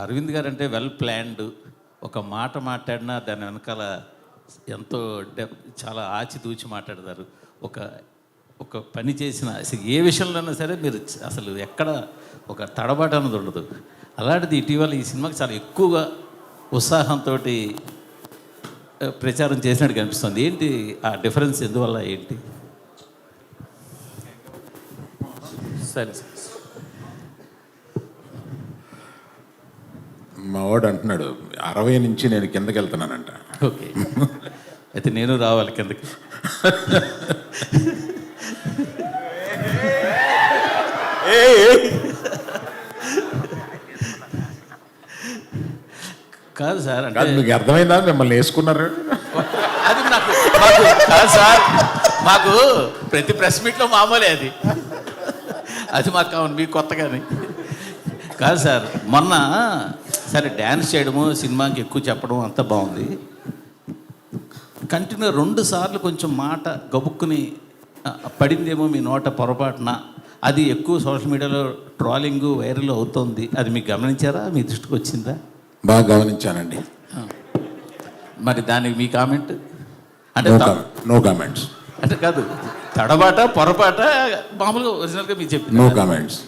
అరవింద్ గారు అంటే well planned. ఒక మాట మాట్లాడినా దాని వెనకాల ఎంతో చాలా ఆచితూచి మాట్లాడతారు. ఒక ఒక పని చేసిన అసలు ఏ విషయంలోనైనా సరే మీరు అసలు ఎక్కడ ఒక తడబాటు అన్నది ఉండదు. అలాంటిది ఇటీవల ఈ సినిమాకి చాలా ఎక్కువగా ఉత్సాహంతో ప్రచారం చేసినట్టు కనిపిస్తుంది. ఏంటి ఆ డిఫరెన్స్, ఎందువల్ల ఏంటి? సరే సార్. మా వాడు అంటున్నాడు 60 నుంచి నేను కిందకి వెళ్తున్నానంట. ఓకే, అయితే నేను రావాలి కిందకి. కాదు సార్, అంటే మీకు అర్థమైందా మిమ్మల్ని వేసుకున్నారు? అది మాకు కాదు సార్, మాకు ప్రతి ప్రెస్ మీట్లో మామూలే అది. అది మాకు కావాలి, మీకు కొత్తగానే కాదు సార్. మొన్న సరే డ్యాన్స్ చేయడము, సినిమాకి ఎక్కువ చెప్పడం అంతా బాగుంది. కంటిన్యూ 2 సార్లు కొంచెం మాట గబుక్కుని పడిందేమో మీ నోట పొరపాటున, అది ఎక్కువ సోషల్ మీడియాలో ట్రోలింగ్ వైరల్ అవుతుంది. అది మీకు గమనించారా? మీ దృష్టికి వచ్చిందా? బాగా గమనించానండి. మరి దానికి మీ కామెంట్? అంటే నో కామెంట్స్. అంటే కాదు, తడబాట పొరపాట మామూలుగా ఒరిజినల్గా మీకు చెప్పి నో కామెంట్స్.